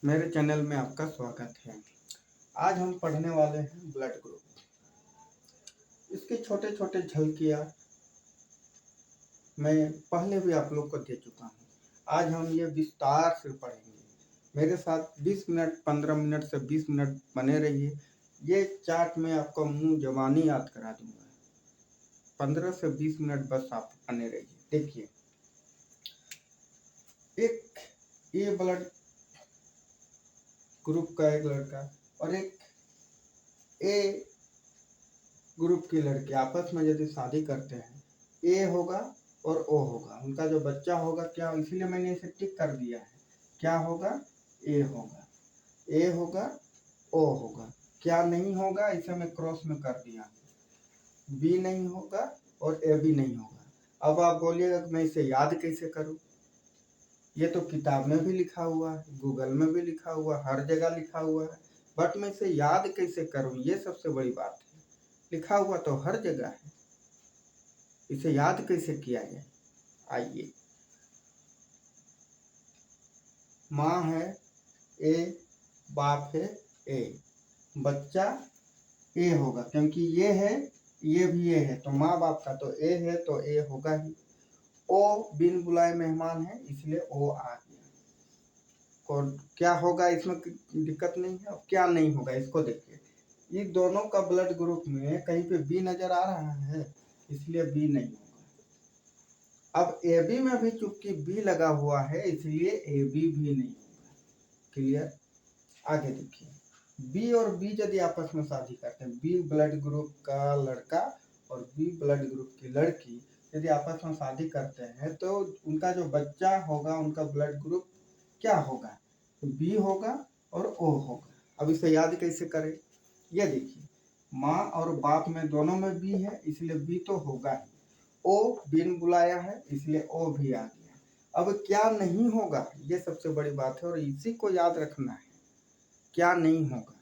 मेरे चैनल में आपका स्वागत है। आज हम पढ़ने वाले हैं ब्लड ग्रुप। इसके छोटे छोटे झलकियाँ मैं पहले भी आप लोग को दे चुका हूँ। आज हम ये विस्तार से पढ़ेंगे। मेरे साथ 20 मिनट 15 मिनट से 20 मिनट बने रहिए। ये चार्ट में आपको मुंह जबानी याद करा दूंगा। 15 से 20 मिनट बस आप बने रहिए। देखिए, एक ए ब्लड ग्रुप का एक लड़का और एक ए ग्रुप की लड़की आपस में यदि शादी करते हैं, ए होगा और ओ होगा, उनका जो बच्चा होगा क्या, इसीलिए मैंने इसे टिक कर दिया है। क्या होगा? ए होगा, ए होगा, ओ होगा। क्या नहीं होगा, इसे मैं क्रॉस में कर दिया। बी नहीं होगा और ए भी नहीं होगा। अब आप बोलिएगा कि मैं इसे याद कैसे करूं? ये तो किताब में भी लिखा हुआ है, गूगल में भी लिखा हुआ है, हर जगह लिखा हुआ है, बट मैं इसे याद कैसे करूं, ये सबसे बड़ी बात है। लिखा हुआ तो हर जगह है, इसे याद कैसे किया जाए? आइए, माँ है ए, बाप है ए, बच्चा ए होगा क्योंकि ये है, ये भी ए है, तो माँ बाप का तो ए है, तो ए होगा ही। ओ बिन बुलाए मेहमान है, इसलिए ओ आ गया। और क्या होगा, इसमें दिक्कत नहीं है। और क्या नहीं होगा, इसको देखिए, ये दोनों का ब्लड ग्रुप में कहीं पे बी नजर आ रहा है, इसलिए बी नहीं होगा। अब ए बी में भी चूंकि बी लगा हुआ है, इसलिए ए बी भी नहीं होगा। क्लियर? आगे देखिए, बी और बी यदि आपस में शादी करते हैं, बी ब्लड ग्रुप का लड़का और बी ब्लड ग्रुप की लड़की यदि आपस में शादी करते हैं, तो उनका जो बच्चा होगा, उनका ब्लड ग्रुप क्या होगा? बी होगा और ओ होगा। अब इसे याद कैसे करें? ये देखिए, माँ और बाप में दोनों में बी है, इसलिए बी तो होगा ही। ओ बिन बुलाया है, इसलिए ओ भी आ गया। अब क्या नहीं होगा, ये सबसे बड़ी बात है और इसी को याद रखना है। क्या नहीं होगा?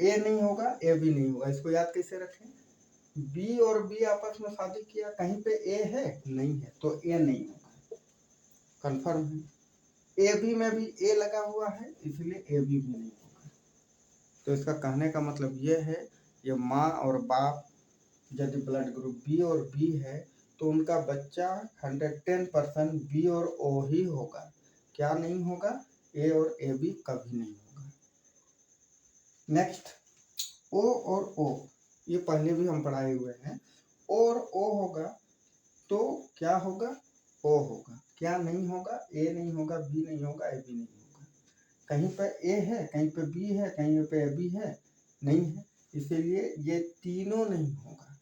ए नहीं होगा, ए भी नहीं होगा। इसको याद कैसे रखें? बी और बी आपस में शादी किया, कहीं पे ए है? नहीं है, तो ए नहीं होगा। कंफर्म है? ए बी में भी ए लगा हुआ है, इसलिए ए बी भी नहीं होगा। तो इसका कहने का मतलब ये है, ये माँ और बाप यदि ब्लड ग्रुप बी और बी है, तो उनका बच्चा 110% बी और ओ ही होगा। क्या नहीं होगा? ए और ए बी कभी नहीं होगा। नेक्स्ट, ओ और ओ, ये पहले भी हम पढ़ाए हुए हैं। ओ और ओ होगा तो क्या होगा? ओ होगा। क्या नहीं होगा? ए नहीं होगा, बी नहीं होगा, ए भी नहीं होगा। कहीं पर ए है, कहीं पे बी है, कहीं पे ए बी है? नहीं है, इसीलिए ये तीनों नहीं होगा।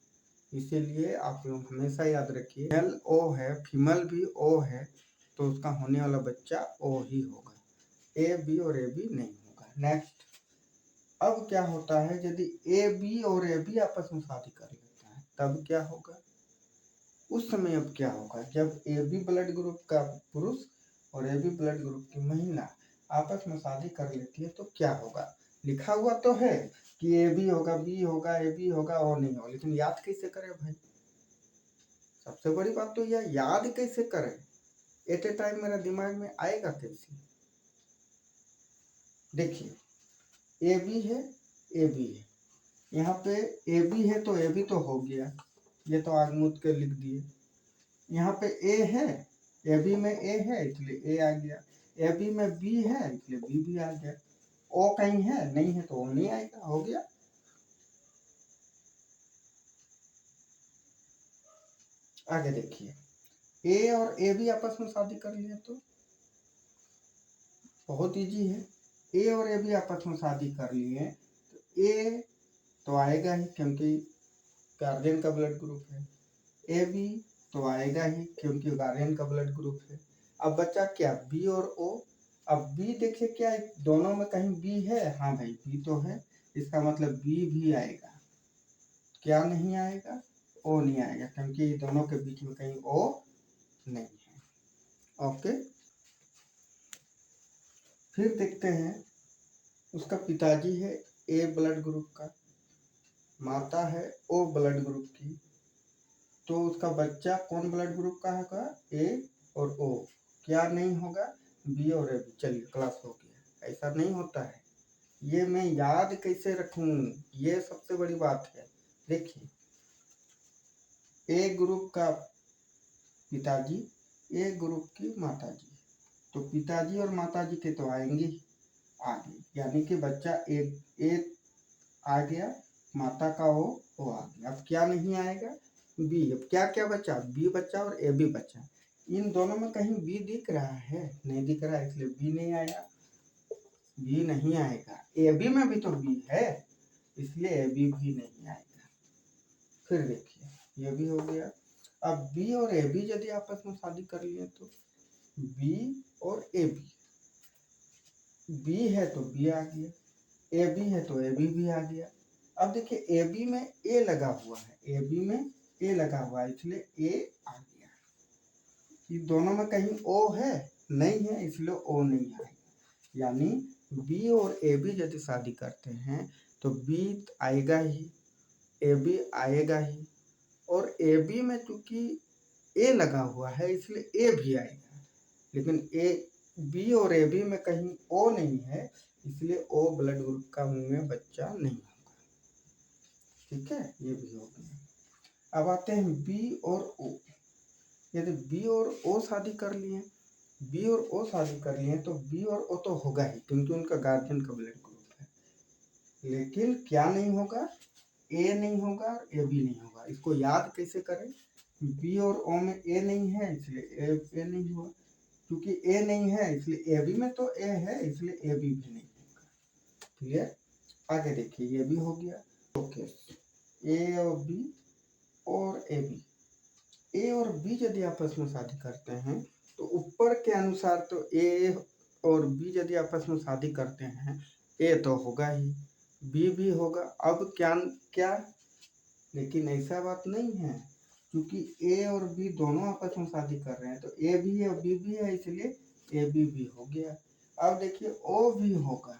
इसीलिए आप लोग हमेशा याद रखिए, मेल ओ है, फीमेल भी ओ है, तो उसका होने वाला बच्चा ओ ही होगा। ए बी और ए बी नहीं होगा। नेक्स्ट, अब क्या होता है यदि ए बी और ए बी आपस में शादी कर लेता है, तब क्या होगा? उस समय अब क्या होगा, जब ए बी ब्लड ग्रुप का पुरुष और ए बी ब्लड ग्रुप की महिला आपस में शादी कर लेती है, तो क्या होगा? लिखा हुआ तो है कि ए बी होगा, बी होगा, ए बी होगा, और नहीं होगा, लेकिन याद कैसे करें भाई? सबसे बड़ी बात तो यह, याद कैसे करें? एट ए टाइम मेरा दिमाग में आएगा कैसे? देखिए, ए बी है, ए बी है, यहाँ पे ए बी है तो ए बी तो हो गया, ये तो आग मूद के लिख दिए। यहाँ पे ए है, ए बी में ए है, इसलिए ए आ गया। ए बी में बी है, इसलिए बी भी आ गया। ओ कहीं है? नहीं है, तो ओ नहीं आएगा, हो गया। आगे देखिए, ए और ए बी आपस में शादी कर लिए तो बहुत इजी है। ए और ए बी आपस में शादी कर लिए तो ए तो आएगा ही, क्योंकि गार्जियन का ब्लड ग्रुप है। ए बी तो आएगा ही, क्योंकि गार्जियन का ब्लड ग्रुप है। अब बच्चा क्या? बी और ओ। अब बी देखिए, क्या दोनों में कहीं बी है? हाँ भाई, बी तो है, इसका मतलब बी भी आएगा। क्या नहीं आएगा? ओ नहीं आएगा, क्योंकि दोनों के बीच में कहीं ओ नहीं है। ओके, फिर देखते हैं, उसका पिताजी है ए ब्लड ग्रुप का, माता है ओ ब्लड ग्रुप की, तो उसका बच्चा कौन ब्लड ग्रुप का होगा? ए और ओ। क्या नहीं होगा? बी और ए बी, चलिए क्लास हो गया। ऐसा नहीं होता है, ये मैं याद कैसे रखूं, ये सबसे बड़ी बात है। देखिए ए ग्रुप का पिताजी, ए ग्रुप की माताजी, तो पिताजी और माताजी के तो आएंगे ही आगे, यानी कि बच्चा एक आ गया, माता का वो आ गया। अब क्या नहीं आएगा, बी। अब क्या क्या बचा, बी बचा और ए बी बचा। इन दोनों में कहीं बी दिख रहा है, नहीं दिख रहा है, इसलिए बी नहीं आया, बी नहीं आएगा। ए बी में भी तो बी है, इसलिए ए बी भी नहीं आएगा। फिर देखिए ये भी हो गया। अब बी और ए बी यदि आपस में शादी कर लिए तो बी और ए बी, बी है तो बी आ गया, ए बी है तो ए बी भी आ गया। अब देखिए ए बी में ए लगा हुआ है, ए बी में ए लगा हुआ है, इसलिए ए आ गया। ये दोनों में कहीं ओ है, नहीं है, इसलिए ओ नहीं आएगा। यानी बी और ए बी यदि शादी करते हैं तो बी आएगा ही, ए बी आएगा ही, और ए बी में चूंकि ए लगा हुआ है इसलिए ए भी आएगा। लेकिन ए बी और ए बी में कहीं ओ नहीं है, इसलिए ओ ब्लड ग्रुप का मुंह में बच्चा नहीं होगा। ठीक है, ये भी हो गया। अब आते हैं बी और ओ। यदि बी और ओ शादी कर लिए, बी और ओ शादी कर लिए तो बी और ओ तो होगा ही, क्योंकि उनका गार्जियन का ब्लड ग्रुप है। लेकिन क्या नहीं होगा, ए नहीं होगा और ए बी नहीं होगा। इसको याद कैसे करें, बी और ओ में ए नहीं है इसलिए ए नहीं हुआ, क्योंकि ए नहीं है इसलिए ए बी में तो ए है, इसलिए ए बी भी नहीं होगा। क्लियर, आगे देखिए ये भी हो गया। ओके, ए और बी और ए बी, ए और बी यदि आपस में शादी करते हैं तो ऊपर के अनुसार तो ए और बी यदि आपस में शादी करते हैं, ए तो होगा ही, बी भी होगा। अब क्या क्या, लेकिन ऐसा बात नहीं है, क्योंकि ए और बी दोनों आपस में शादी कर रहे हैं तो ए भी है और बी भी है, इसलिए ए बी भी हो गया। अब देखिए ओ भी होगा,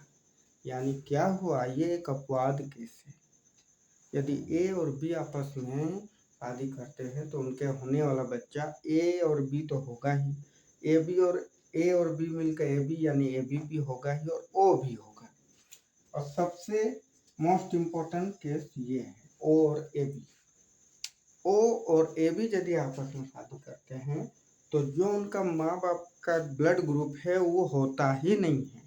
यानी क्या हुआ, ये एक अपवाद केस है। यदि ए और बी आपस में शादी करते हैं तो उनके होने वाला बच्चा ए और बी तो होगा ही, ए और बी मिलकर ए बी, यानी ए बी भी होगा ही और ओ भी होगा। और सबसे मोस्ट इम्पोर्टेंट केस ये है, ओ और ए बी। ओ और ए बी यदि आपस में शादी करते हैं तो जो उनका माँ बाप का ब्लड ग्रुप है वो होता ही नहीं है।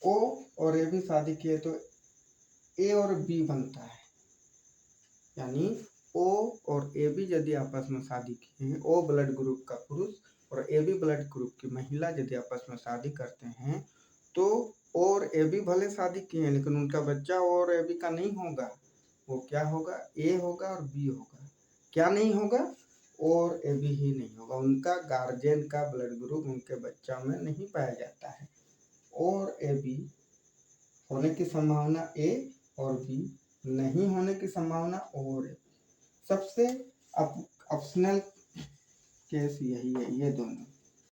ओ और ए बी शादी किए तो ए और बी बनता है, यानी ओ और ए बी यदि आपस में शादी किए हैं, ओ ब्लड ग्रुप का पुरुष और ए बी ब्लड ग्रुप की महिला यदि आपस में शादी करते हैं तो ओ और ए बी भले शादी किए हैं लेकिन उनका बच्चा ओ और ए बी का नहीं होगा। वो क्या होगा, ए होगा और बी होगा। क्या नहीं होगा, ओ और ए बी ही नहीं होगा, उनका गार्जियन का ब्लड ग्रुप उनके बच्चा में नहीं पाया जाता है। ओ और ए बी होने की संभावना ए और बी, नहीं होने की संभावना ओ और ए बी। सबसे ऑप्शनल केस यही है, ये दोनों।